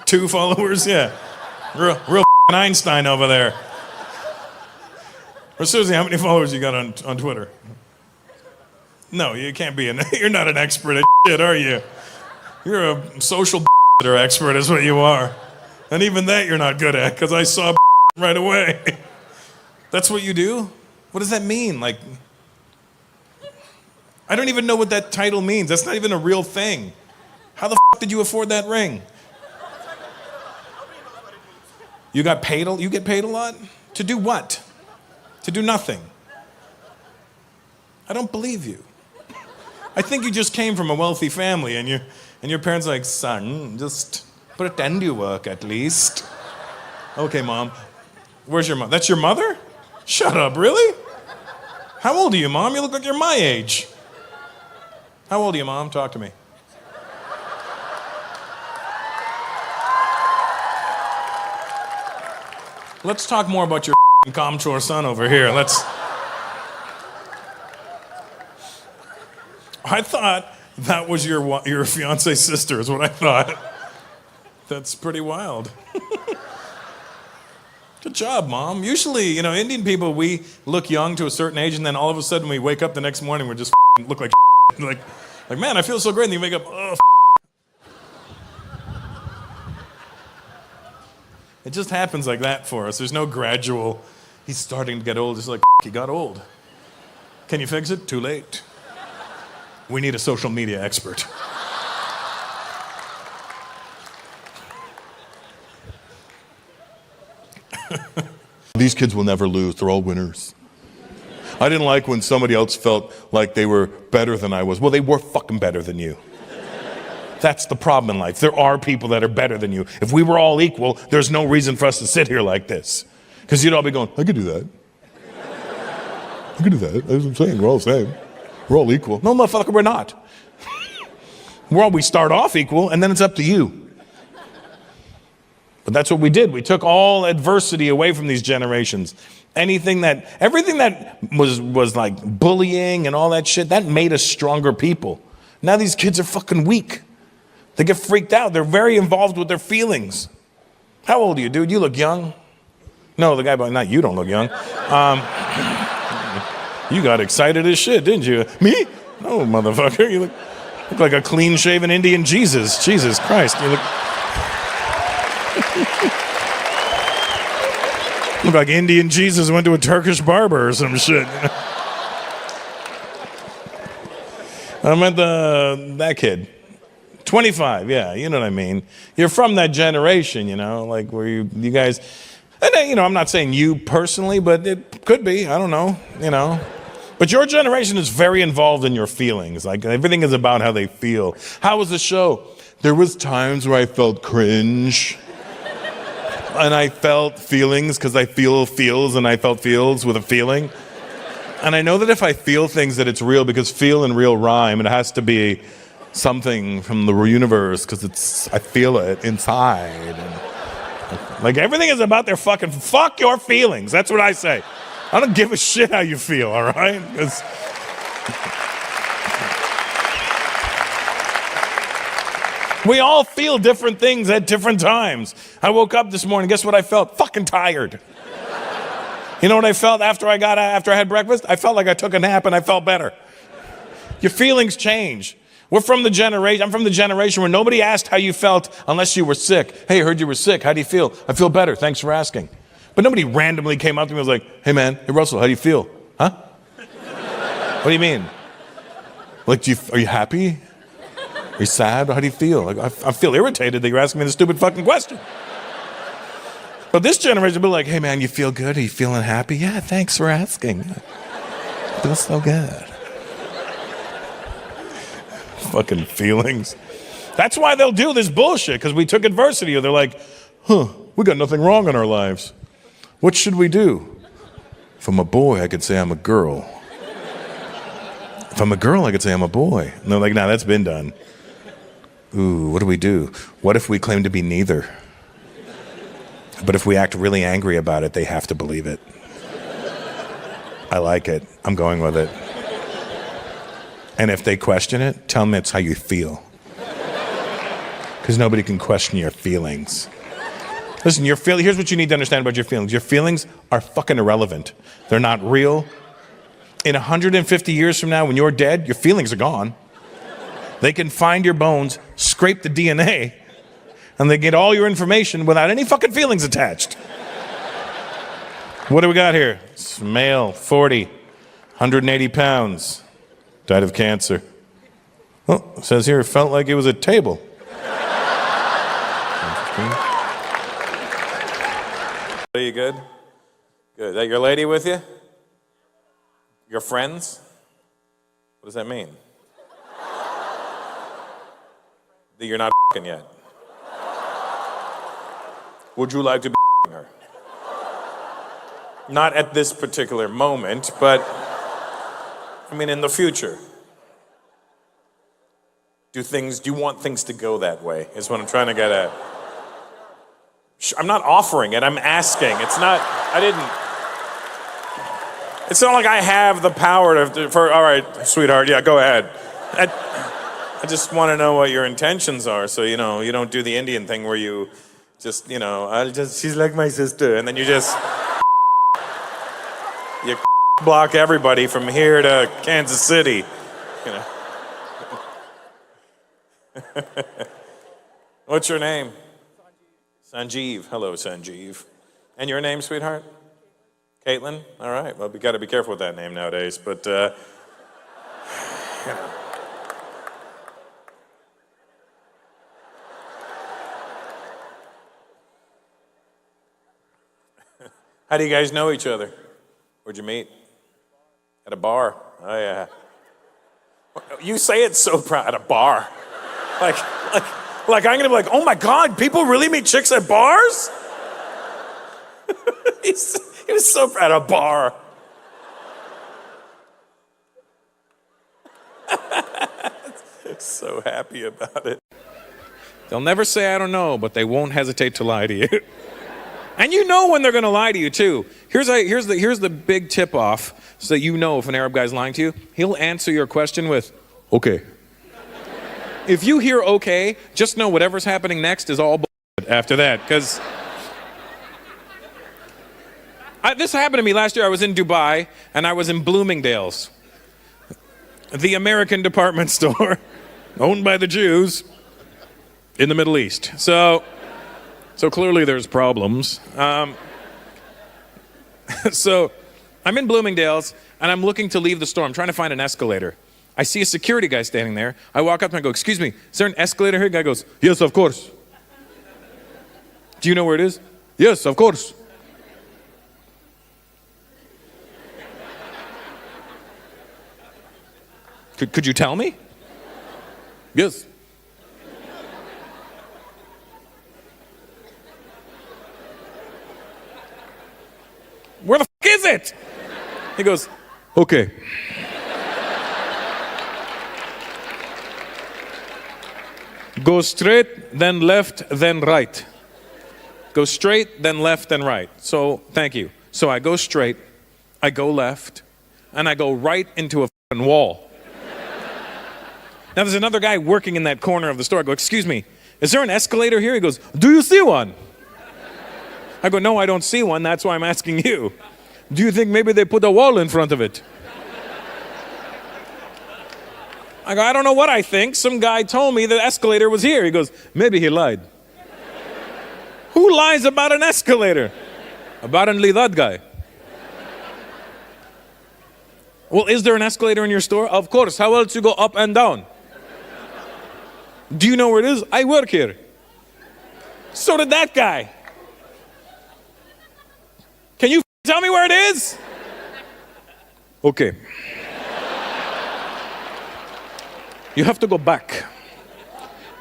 2 followers? Yeah. Real Einstein over there. Or seriously, how many followers you got on Twitter? No, you can't be you're not an expert at shit, are you? You're a social expert is what you are. And even that you're not good at, because I saw right away. That's what you do? What does that mean? Like, I don't even know what that title means. That's not even a real thing. How the did you afford that ring? You get paid a lot? To do what? To do nothing. I don't believe you. I think you just came from a wealthy family and your parents are like, son, just pretend you work at least. Okay, Mom. Where's your mom? That's your mother? Shut up, really? How old are you, Mom? You look like you're my age. How old are you, Mom? Talk to me. Let's talk more about your Comchore son over here. I thought that was your fiance's sister, is what I thought. That's pretty wild. Good job, Mom. Usually, Indian people, we look young to a certain age, and then all of a sudden we wake up the next morning, we just look like like, man, I feel so great, and you wake up, oh, It just happens like that for us. There's no gradual, he's starting to get old. It's like, he got old. Can you fix it? Too late. We need a social media expert. These kids will never lose. They're all winners. I didn't like when somebody else felt like they were better than I was. Well, they were fucking better than you. That's the problem in life. There are people that are better than you. If we were all equal, there's no reason for us to sit here like this. Because you'd all be going, I could do that. I could do that. That's what I'm saying. We're all the same. We're all equal. No, motherfucker, we're not. We start off equal, and then it's up to you. But that's what we did. We took all adversity away from these generations. Everything that was like bullying and all that shit, that made us stronger people. Now these kids are fucking weak. They get freaked out. They're very involved with their feelings. How old are you, dude? You look young. No, the guy, not you don't look young. You got excited as shit, didn't you? Me? No, motherfucker. You look like a clean-shaven Indian Jesus. Jesus Christ. You look like Indian Jesus went to a Turkish barber or some shit. I meant that kid. 25, yeah, you know what I mean. You're from that generation, like where you guys, and I'm not saying you personally, but it could be, I don't know. But your generation is very involved in your feelings. Like everything is about how they feel. How was the show? There was times where I felt cringe. And I felt feelings because I feel feels and I felt feels with a feeling. And I know that if I feel things that it's real, because feel and real rhyme, it has to be something from the universe because I feel it inside. And, like everything is about their fuck your feelings. That's what I say. I don't give a shit how you feel, all right? We all feel different things at different times. I woke up this morning, guess what I felt? Fucking tired. You know what I felt after I had breakfast? I felt like I took a nap and I felt better. Your feelings change. I'm from the generation where nobody asked how you felt unless you were sick. Hey, I heard you were sick. How do you feel? I feel better. Thanks for asking. But nobody randomly came up to me and was like, hey man, hey Russell, how do you feel? Huh? What do you mean? Like, are you happy? Are you sad? How do you feel? Like, I feel irritated that you're asking me this stupid fucking question. But this generation will be like, hey man, you feel good? Are you feeling happy? Yeah, thanks for asking. I feel so good. Fucking feelings. That's why they'll do this bullshit, because we took adversity. Or they're like, we got nothing wrong in our lives. What should we do? If I'm a boy, I could say I'm a girl. If I'm a girl, I could say I'm a boy. And they're like, nah, that's been done. Ooh, what do we do? What if we claim to be neither? But if we act really angry about it, they have to believe it. I like it. I'm going with it. And if they question it, tell them it's how you feel. Because nobody can question your feelings. Listen, here's what you need to understand about your feelings. Your feelings are fucking irrelevant. They're not real. In 150 years from now, when you're dead, your feelings are gone. They can find your bones, scrape the DNA, and they get all your information without any fucking feelings attached. What do we got here? It's male, 40, 180 pounds, died of cancer. Oh, it says here, it felt like it was a table. Are you good? Good. Is that your lady with you? Your friends? What does that mean? That you're not f***ing yet. Would you like to be f***ing her? Not at this particular moment, but I mean in the future. Do you want things to go that way, is what I'm trying to get at. I'm not offering it, I'm asking. It's not like I have the power all right, sweetheart, yeah, go ahead. I just want to know what your intentions are, so, you don't do the Indian thing where you just, she's like my sister, and then you block everybody from here to Kansas City, What's your name? Sanjeev. Hello, Sanjeev. And your name, sweetheart? Caitlin? All right. Well, we got to be careful with that name nowadays, but, How do you guys know each other? Where'd you meet? At a bar. Oh, yeah. You say it so proud. At a bar. Like I'm gonna be like, oh my God, people really meet chicks at bars? He was so proud. At a bar. So happy about it. They'll never say I don't know, but they won't hesitate to lie to you. And you know when they're going to lie to you too. Here's the big tip off so that you know if an Arab guy's lying to you. He'll answer your question with okay. If you hear okay, just know whatever's happening next is all bullshit after that, because this happened to me last year. I was in Dubai and I was in Bloomingdale's, the American department store owned by the Jews in the Middle East. So clearly there's problems. So I'm in Bloomingdale's and I'm looking to leave the store. I'm trying to find an escalator. I see a security guy standing there. I walk up and I go, excuse me, is there an escalator here? The guy goes, yes, of course. Do you know where it is? Yes, of course. Could you tell me? Yes. Where the fuck is it? He goes, okay. Go straight, then left, then right. Go straight, then left, then right. So, thank you. So I go straight, I go left, and I go right into a fucking wall. Now there's another guy working in that corner of the store. I go, excuse me, is there an escalator here? He goes, do you see one? I go, no, I don't see one. That's why I'm asking you. Do you think maybe they put a wall in front of it? I go, I don't know what I think. Some guy told me the escalator was here. He goes, maybe he lied. Who lies about an escalator? Apparently that guy. Well, is there an escalator in your store? Of course. How else you go up and down? Do you know where it is? I work here. So did that guy. Can you tell me where it is? Okay. You have to go back.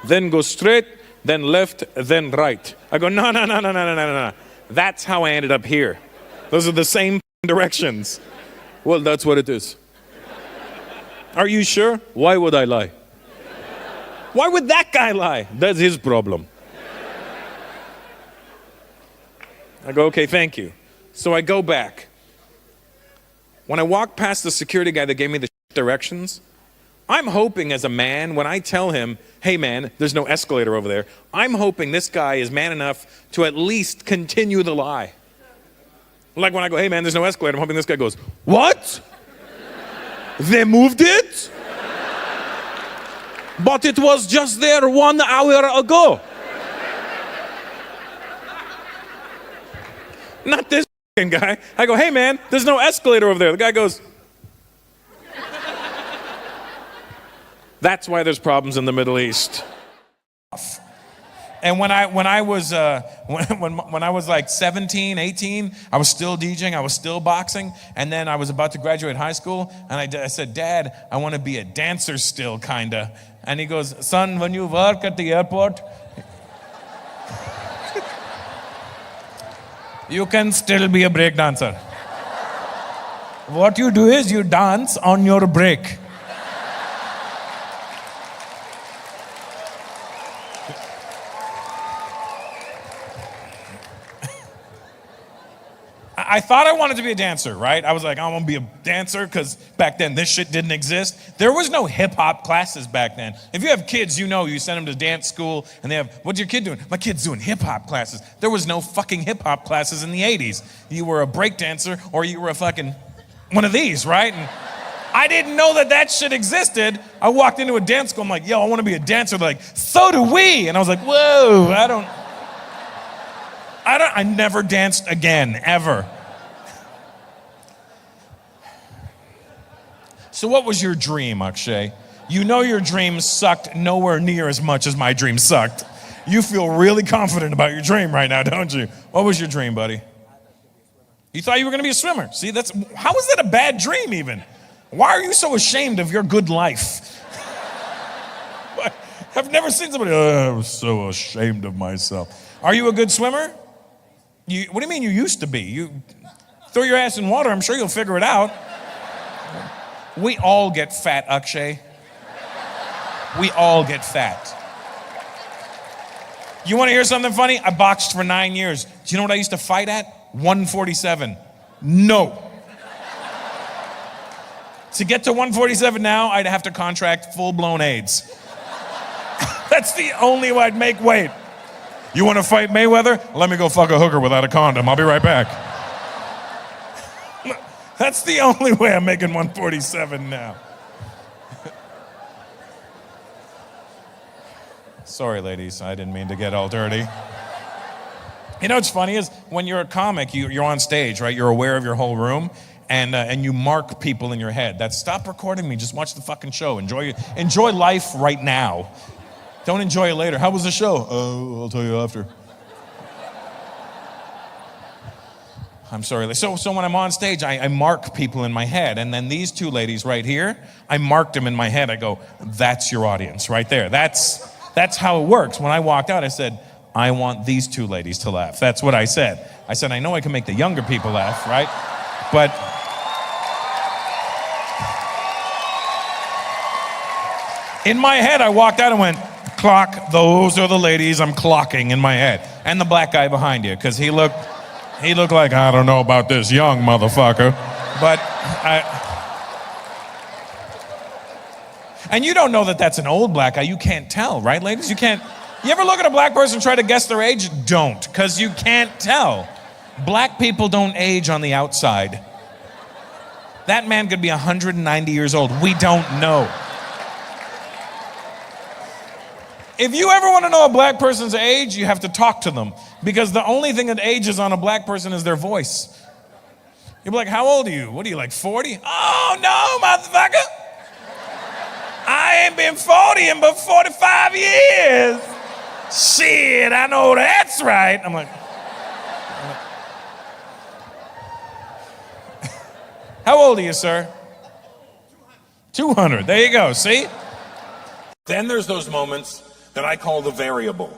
Then go straight, then left, then right. I go, no. That's how I ended up here. Those are the same directions. Well, that's what it is. Are you sure? Why would I lie? Why would that guy lie? That's his problem. I go, okay, thank you. So I go back. When I walk past the security guy that gave me the directions, I'm hoping as a man, when I tell him, hey man, there's no escalator over there, I'm hoping this guy is man enough to at least continue the lie. Like when I go, hey man, there's no escalator, I'm hoping this guy goes, what? They moved it? But it was just there 1 hour ago. Not this guy. I go, hey man, there's no escalator over there. The guy goes, that's why there's problems in the Middle East. And when I was like 17, 18, I was still DJing, I was still boxing, and then I was about to graduate high school, and I said, Dad, I want to be a dancer still, kinda. And he goes, son, when you work at the airport, you can still be a break dancer. What you do is you dance on your break. I thought I wanted to be a dancer, right? I was like, I want to be a dancer because back then this shit didn't exist. There was no hip-hop classes back then. If you have kids, you know, you send them to dance school and they have, what's your kid doing? My kid's doing hip-hop classes. There was no fucking hip-hop classes in the 80s. You were a break dancer or you were a fucking one of these, right? And I didn't know that shit existed. I walked into a dance school. I'm like, yo, I want to be a dancer. They're like, so do we. And I was like, whoa, I never danced again, ever. So what was your dream, Akshay? You know your dream sucked nowhere near as much as my dream sucked. You feel really confident about your dream right now, don't you? What was your dream, buddy? You thought you were going to be a swimmer. See, how is that a bad dream even? Why are you so ashamed of your good life? I've never seen somebody, I'm so ashamed of myself. Are you a good swimmer? What do you mean you used to be? You throw your ass in water, I'm sure you'll figure it out. We all get fat, Akshay. We all get fat. You want to hear something funny? I boxed for 9 years. Do you know what I used to fight at? 147. No. To get to 147 now, I'd have to contract full-blown AIDS. That's the only way I'd make weight. You want to fight Mayweather? Let me go fuck a hooker without a condom. I'll be right back. That's the only way I'm making 147 now. Sorry, ladies. I didn't mean to get all dirty. You know what's funny is when you're a comic, you're on stage, right? You're aware of your whole room, and you mark people in your head. That's stop recording me. Just watch the fucking show. Enjoy life right now. Don't enjoy it later. How was the show? Oh, I'll tell you after. I'm sorry. So when I'm on stage, I mark people in my head. And then these two ladies right here, I marked them in my head. I go, that's your audience right there. That's how it works. When I walked out, I said, I want these two ladies to laugh. That's what I said. I said, I know I can make the younger people laugh, right? But in my head, I walked out and went, clock, those are the ladies I'm clocking in my head. And the black guy behind you, because he looked like, I don't know about this young motherfucker. But and you don't know that that's an old black guy. You can't tell, right, ladies? You can't. You ever look at a black person and try to guess their age? Don't, because you can't tell. Black people don't age on the outside. That man could be 190 years old. We don't know. If you ever want to know a black person's age, you have to talk to them. Because the only thing that ages on a black person is their voice. You'll be like, how old are you? What are you, like 40? Oh, no, motherfucker. I ain't been 40 in but 45 years. Shit, I know that's right. I'm like, how old are you, sir? 200. There you go, see? Then there's those moments that I call the variable.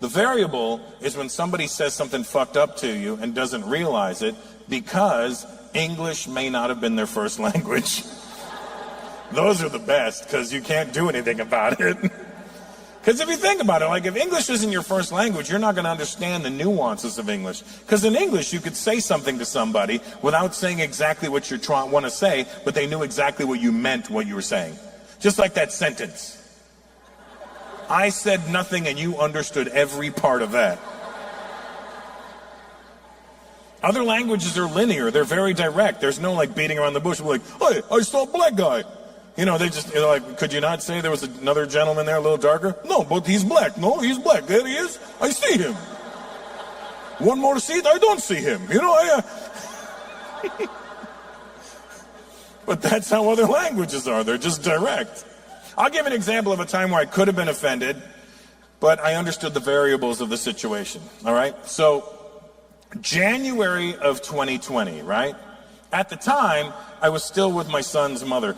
The variable is when somebody says something fucked up to you and doesn't realize it because English may not have been their first language. Those are the best because you can't do anything about it. Because if you think about it, like if English isn't your first language, you're not going to understand the nuances of English. Because in English, you could say something to somebody without saying exactly what you want to say, but they knew exactly what you meant, what you were saying. Just like that sentence. I said nothing and you understood every part of that. Other languages are linear. They're very direct. There's no like beating around the bush. We're like, hey, I saw a black guy. You know, they're like, could you not say there was another gentleman there a little darker? No, but he's black. No, he's black. There he is. I see him. One more seat, I don't see him. You know, But that's how other languages are. They're just direct. I'll give an example of a time where I could have been offended, but I understood the variables of the situation, all right? So, January of 2020, right? At the time, I was still with my son's mother.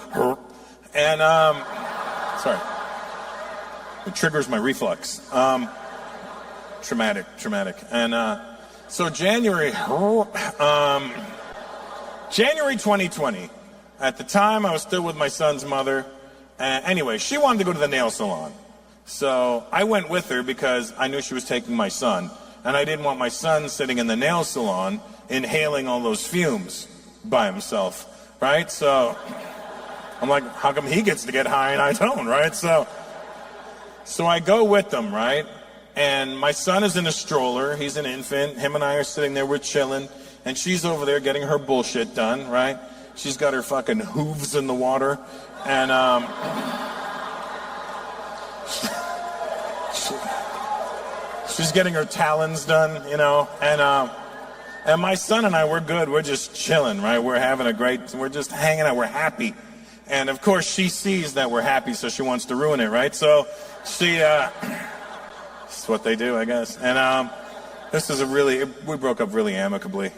And, sorry. It triggers my reflux. Traumatic. And, so January 2020, at the time, I was still with my son's mother. Anyway, she wanted to go to the nail salon. So I went with her because I knew she was taking my son. And I didn't want my son sitting in the nail salon inhaling all those fumes by himself, right? So I'm like, how come he gets to get high and I don't, right? So I go with them, right? And my son is in a stroller. He's an infant. Him and I are sitting there. We're chilling. And she's over there getting her bullshit done, right? She's got her fucking hooves in the water. And she's getting her talons done, you know. And my son and I, we're good. We're just chilling, right? We're just hanging out. We're happy. And of course, she sees that we're happy, so she wants to ruin it, right? So she, it's what they do, I guess. And we broke up really amicably.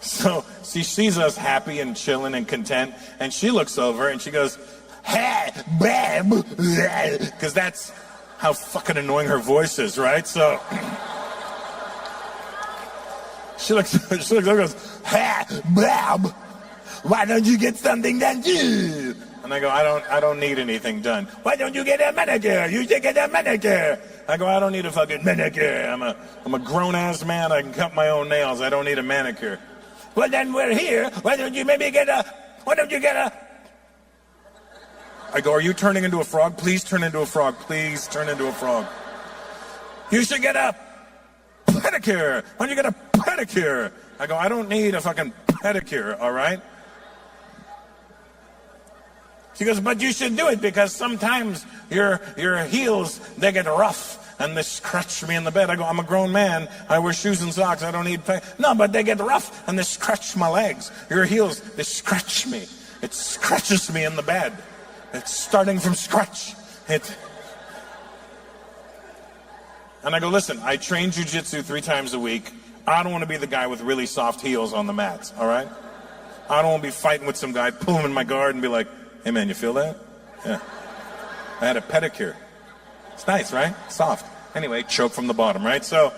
So she sees us happy and chilling and content, and she looks over and she goes, "Hey, babe," because that's how fucking annoying her voice is, right? So she looks over and goes, "Hey, babe, why don't you get something done too?" And I go, I don't need anything done. "Why don't you get a manicure? You should get a manicure." I go, "I don't need a fucking manicure. I'm a grown-ass man. I can cut my own nails. I don't need a manicure." "Well, then we're here. Why don't you get a... I go, "Are you turning into a frog? Please turn into a frog. Please turn into a frog." "You should get a pedicure. Why don't you get a pedicure?" I go, "I don't need a fucking pedicure, all right?" She goes, "But you should do it because sometimes your heels, they get rough and they scratch me in the bed." I go, "I'm a grown man. I wear shoes and socks. I don't need No, but they get rough and they scratch my legs. Your heels, they scratch me. It scratches me in the bed. It's starting from scratch." And I go, "Listen, I train jujitsu 3 times a week. I don't want to be the guy with really soft heels on the mats, all right? I don't want to be fighting with some guy, pull him in my guard and be like, 'Hey man, you feel that?' Yeah. I had a pedicure. It's nice, right? Soft. Anyway, choke from the bottom, right? So